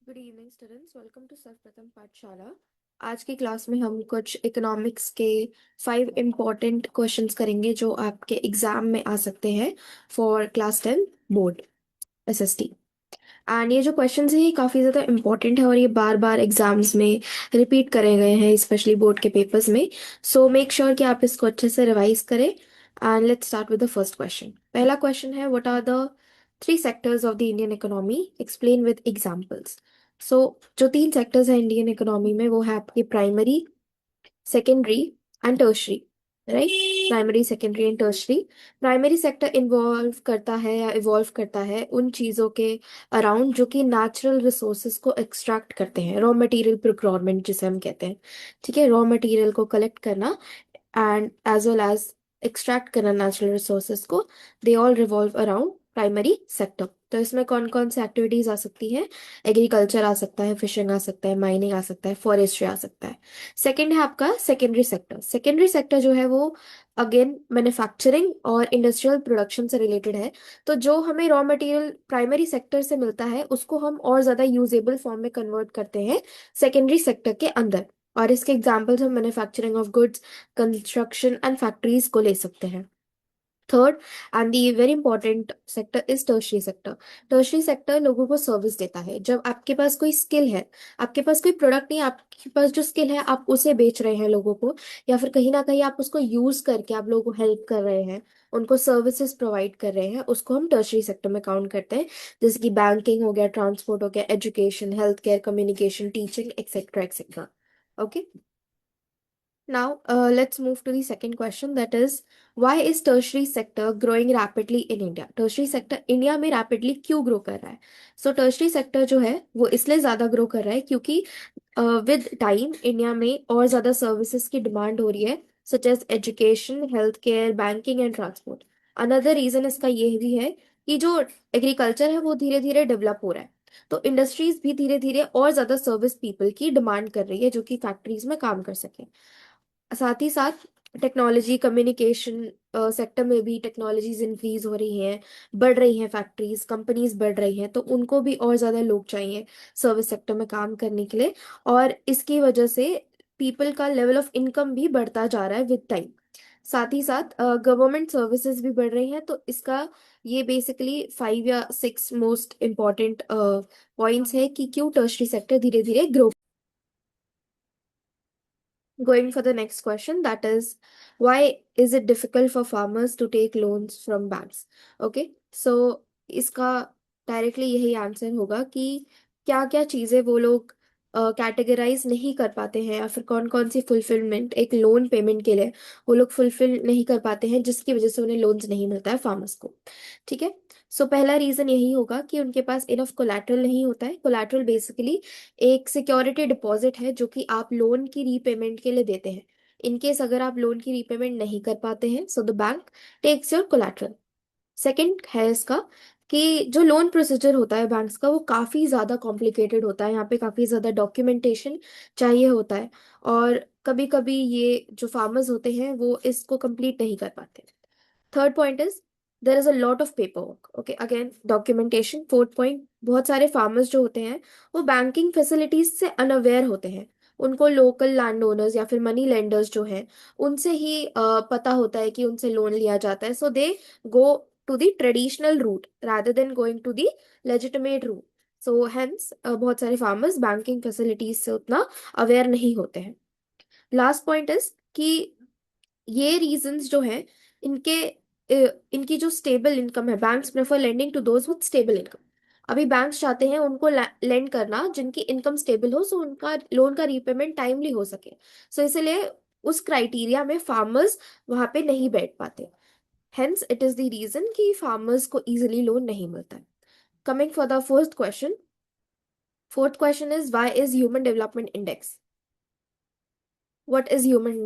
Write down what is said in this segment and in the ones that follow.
Good evening students, welcome to Sarvapratham Pathshala. आज की class में हम कुछ इकोनॉमिक्स के 5 इम्पॉर्टेंट क्वेश्चंस करेंगे जो आपके एग्जाम में आ सकते हैं for class 10 board SST. And ये जो क्वेश्चंस हैं ये काफ़ी ज़्यादा इम्पॉर्टेंट है और ये बार बार एग्जाम्स में रिपीट करे गए हैं, स्पेशली बोर्ड के पेपर्स में। सो मेक श्योर कि आप इसको अच्छे से रिवाइज करें। And let's start with the first question. पहला क्वेश्चन है, what are the 3 sectors of the Indian economy, explain with examples. So जो 3 सेक्टर्स हैं इंडियन इकोनॉमी में वो है आपके primary, secondary and tertiary. Right, primary, secondary and tertiary. Primary sector involve करता है या इवॉल्व करता है उन चीज़ों के अराउंड जो कि नेचुरल रिसोर्सेज को एक्सट्रैक्ट करते हैं, रॉ मटेरियल प्रोक्योरमेंट जिसे हम कहते हैं। ठीक है, रॉ मटेरियल को कलेक्ट करना and as well as extract करना नेचुरल रिसोर्सेज को, they all revolve around primary sector. तो इसमें कौन कौन सी एक्टिविटीज आ सकती हैं? एग्रीकल्चर आ सकता है, फिशिंग आ सकता है, माइनिंग आ सकता है, फॉरेस्ट्री आ सकता है। सेकंड है आपका सेकेंडरी सेक्टर। सेकेंडरी सेक्टर जो है वो अगेन मैन्युफैक्चरिंग और इंडस्ट्रियल प्रोडक्शन से रिलेटेड है। तो जो हमें रॉ मटेरियल प्राइमरी सेक्टर से मिलता है उसको हम और ज़्यादा यूजेबल फॉर्म में कन्वर्ट करते हैं सेकेंडरी सेक्टर के अंदर। और इसके एग्जाम्पल्स हम manufacturing of goods, construction and factories को ले सकते हैं। Third and the very important sector is tertiary sector. Tertiary sector लोगों को सर्विस देता है। जब आपके पास कोई स्किल है, आपके पास कोई प्रोडक्ट नहीं, आपके पास जो स्किल है आप उसे बेच रहे हैं लोगों को, या फिर कहीं ना कहीं आप उसको यूज करके आप लोगों को हेल्प कर रहे हैं, उनको सर्विसेज प्रोवाइड कर रहे हैं, उसको हम टर्शरी सेक्टर में काउंट करते हैं। जैसे कि बैंकिंग हो गया, ट्रांसपोर्ट हो गया, education, health care, communication, teaching, etcetera etcetera. Okay, now, let's move to the second question, that is, why is tertiary sector growing rapidly in India? Tertiary sector India में rapidly क्यों grow कर रहा है? So, tertiary sector जो है वो इसलिए ज़्यादा grow कर रहा है क्योंकि with time इंडिया में और ज़्यादा services की demand हो रही है, such as education, healthcare, banking and transport. Another reason इसका ये भी है कि जो agriculture है वो धीरे धीरे develop हो रहा है, तो इंडस्ट्रीज भी धीरे धीरे और ज़्यादा सर्विस पीपल की डिमांड कर रही है जो कि फैक्ट्रीज में काम कर सके। साथ ही साथ टेक्नोलॉजी, कम्युनिकेशन सेक्टर में भी टेक्नोलॉजीज इंक्रीज हो रही हैं, बढ़ रही हैं, फैक्ट्रीज, कंपनीज बढ़ रही हैं, तो उनको भी और ज़्यादा लोग चाहिए सर्विस सेक्टर में काम करने के लिए। और इसकी वजह से पीपल का लेवल ऑफ इनकम भी बढ़ता जा रहा है विद टाइम। साथ ही साथ गवर्नमेंट सर्विसेज भी बढ़ रही हैं। तो इसका ये बेसिकली 5 या 6 मोस्ट इम्पॉर्टेंट पॉइंट्स है कि क्यों टर्शरी सेक्टर धीरे धीरे grow. Going for the next question, that is, why is it difficult for farmers to take loans from banks? Okay, so इसका डायरेक्टली यही आंसर होगा कि क्या क्या चीज़ें वो लोग कैटेगराइज नहीं कर पाते हैं, या फिर कौन कौन सी फुलफिलमेंट एक लोन पेमेंट के लिए वो लोग फुलफिल नहीं कर पाते हैं, जिसकी वजह से उन्हें लोन्स नहीं मिलता है फार्मर्स को। ठीक है, सो पहला रीज़न यही होगा कि उनके पास इनफ कोलैटरल नहीं होता है। कोलैटरल बेसिकली एक सिक्योरिटी डिपॉजिट है जो कि आप लोन की रीपेमेंट के लिए देते हैं। इनकेस अगर आप लोन की रीपेमेंट नहीं कर पाते हैं, so the bank takes your collateral. Second है इसका कि जो लोन प्रोसीजर होता है बैंक्स का वो काफ़ी ज़्यादा कॉम्प्लिकेटेड होता है। यहाँ पे काफ़ी ज़्यादा डॉक्यूमेंटेशन चाहिए होता है, और कभी कभी ये जो फार्मर्स होते हैं वो इसको कंप्लीट नहीं कर पाते। Third point is there is a lot of paper work. Okay, again documentation. Fourth point, बहुत सारे फार्मर्स जो होते हैं वो बैंकिंग फैसिलिटीज से अनअवेयर होते हैं। उनको लोकल लैंड ओनर्स या फिर मनी लेंडर्स जो हैं उनसे ही पता होता है कि उनसे लोन लिया जाता है, so they go to the traditional route rather than going to the legitimate route. So hence बहुत सारे फार्मर्स बैंकिंग फैसिलिटीज से उतना अवेयर नहीं होते हैं। लास्ट पॉइंट इज कि ये रीजंस जो हैं इनके इनकी जो स्टेबल इनकम है, banks prefer lending to those with stable income. अभी बैंक्स चाहते हैं उनको लेंड करना जिनकी इनकम स्टेबल हो, सो उनका लोन का रीपेमेंट टाइमली हो सके। सो इसलिए उस क्राइटेरिया में फार्मर्स वहां पे नहीं बैठ पाते। Hence it is the reason कि फार्मर्स को इजिली लोन नहीं मिलता है। Coming for the first question, fourth question is why is human development index, what is human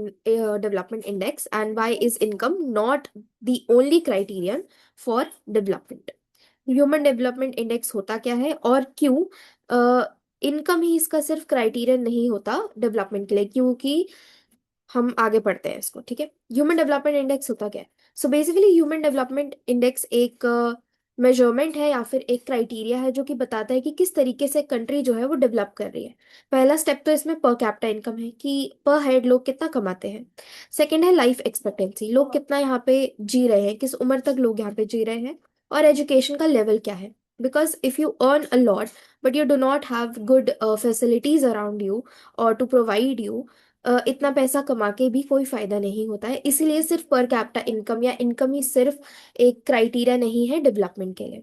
development index, and why is income not the only criterion for development? Human development index होता क्या है और क्यों income ही इसका सिर्फ criterion नहीं होता development के लिए? क्योंकि हम आगे पढ़ते हैं इसको। ठीक है, ह्यूमन डेवलपमेंट इंडेक्स होता क्या है? So basically human development index एक मेजरमेंट है या फिर एक क्राइटेरिया है जो कि बताता है कि किस तरीके से कंट्री जो है वो डेवलप कर रही है। पहला स्टेप तो इसमें पर कैपिटा इनकम है कि पर हेड लोग कितना कमाते हैं। सेकंड है लाइफ एक्सपेक्टेंसी, लोग कितना यहाँ पे जी रहे हैं, किस उम्र तक लोग यहाँ पे जी रहे हैं। और एजुकेशन का लेवल क्या है, because if you earn a lot but you do not have good facilities around you और टू प्रोवाइड यू, इतना पैसा कमा के भी कोई फायदा नहीं होता है। इसीलिए सिर्फ पर कैपिटा इनकम या इनकम ही सिर्फ एक क्राइटेरिया नहीं है डेवलपमेंट के लिए।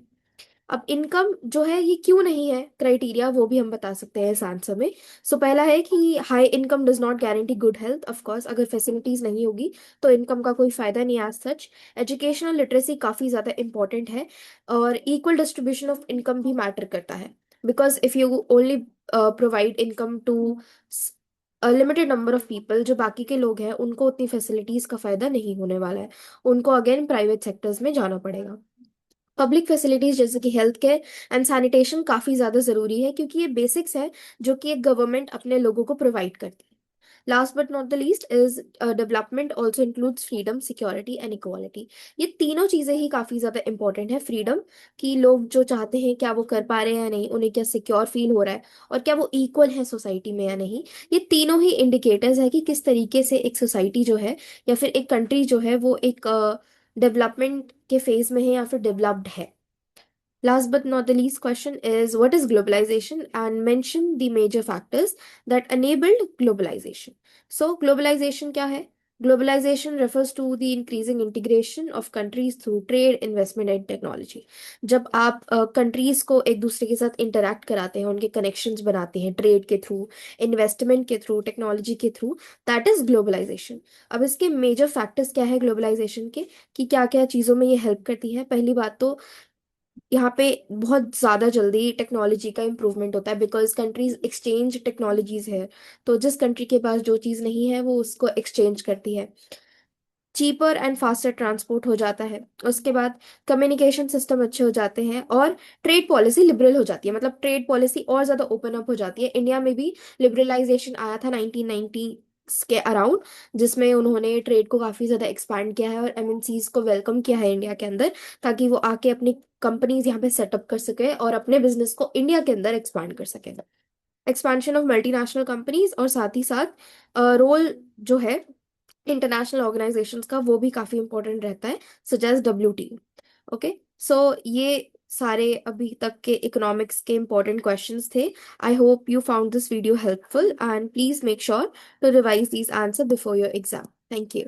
अब इनकम जो है ये क्यों नहीं है क्राइटेरिया, वो भी हम बता सकते हैं इस आंसर में। सो पहला है कि high income does not guarantee good health. Of course अगर फैसिलिटीज नहीं होगी तो इनकम का कोई फायदा नहीं एज सच। एजुकेशनल लिटरेसी काफी ज्यादा इंपॉर्टेंट है और इक्वल डिस्ट्रीब्यूशन ऑफ इनकम भी मैटर करता है। Because if you only provide income to limited number of people, जो बाकी के लोग हैं उनको उतनी फैसिलिटीज का फायदा नहीं होने वाला है, उनको अगेन प्राइवेट सेक्टर्स में जाना पड़ेगा। पब्लिक फैसिलिटीज जैसे कि हेल्थ केयर एंड सैनिटेशन काफ़ी ज़्यादा ज़रूरी है क्योंकि ये बेसिक्स है जो कि एक गवर्नमेंट अपने लोगों को प्रोवाइड करती है। Last but not the least is development also includes freedom, security and equality. ये तीनों चीज़ें ही काफ़ी ज़्यादा इंपॉर्टेंट है। फ्रीडम, कि लोग जो चाहते हैं क्या वो कर पा रहे हैं या नहीं, उन्हें क्या सिक्योर फील हो रहा है, और क्या वो इक्वल है सोसाइटी में या नहीं। ये तीनों ही इंडिकेटर्स है कि किस तरीके से एक सोसाइटी जो है या फिर एक कंट्री जो है वो एक डेवलपमेंट के फेज में है या फिर डेवलप्ड है। Last but not the least question is what is globalization, and mention the major factors that enabled globalization. So globalization क्या है? Globalization refers to the increasing integration of countries through trade, investment and technology. जब आप countries को एक दूसरे के साथ interact कराते हैं, उनके कनेक्शंस बनाते हैं ट्रेड के थ्रू, इन्वेस्टमेंट के थ्रू, टेक्नोलॉजी के थ्रू, दैट इज ग्लोबलाइजेशन। अब इसके मेजर फैक्टर्स क्या है ग्लोबलाइजेशन के, कि क्या क्या चीज़ों में ये हेल्प करती है। पहली बात तो यहाँ पे बहुत ज़्यादा जल्दी टेक्नोलॉजी का इम्प्रूवमेंट होता है बिकॉज कंट्रीज एक्सचेंज टेक्नोलॉजीज है। तो जिस कंट्री के पास जो चीज़ नहीं है वो उसको एक्सचेंज करती है। चीपर एंड फास्टर ट्रांसपोर्ट हो जाता है। उसके बाद कम्युनिकेशन सिस्टम अच्छे हो जाते हैं और ट्रेड पॉलिसी लिबरल हो जाती है, मतलब ट्रेड पॉलिसी और ज़्यादा ओपन अप हो जाती है। इंडिया में भी लिबरलाइजेशन आया था 1990 के अराउंड, जिसमें उन्होंने ट्रेड को काफ़ी ज़्यादा एक्सपैंड किया है और एमएनसीज को वेलकम किया है इंडिया के अंदर, ताकि वो आके अपनी कंपनीज यहाँ पे सेटअप कर सके और अपने बिजनेस को इंडिया के अंदर एक्सपांड कर सके। एक्सपांशन ऑफ मल्टीनेशनल कंपनीज और साथ ही साथ रोल जो है इंटरनेशनल ऑर्गेनाइजेशंस का वो भी काफ़ी इंपॉर्टेंट रहता है, सच एज WTO। ओके, सो ये सारे अभी तक के इकोनॉमिक्स के इंपॉर्टेंट क्वेश्चंस थे। I hope you found this video helpful and please make sure to revise these answer before your exam. Thank you.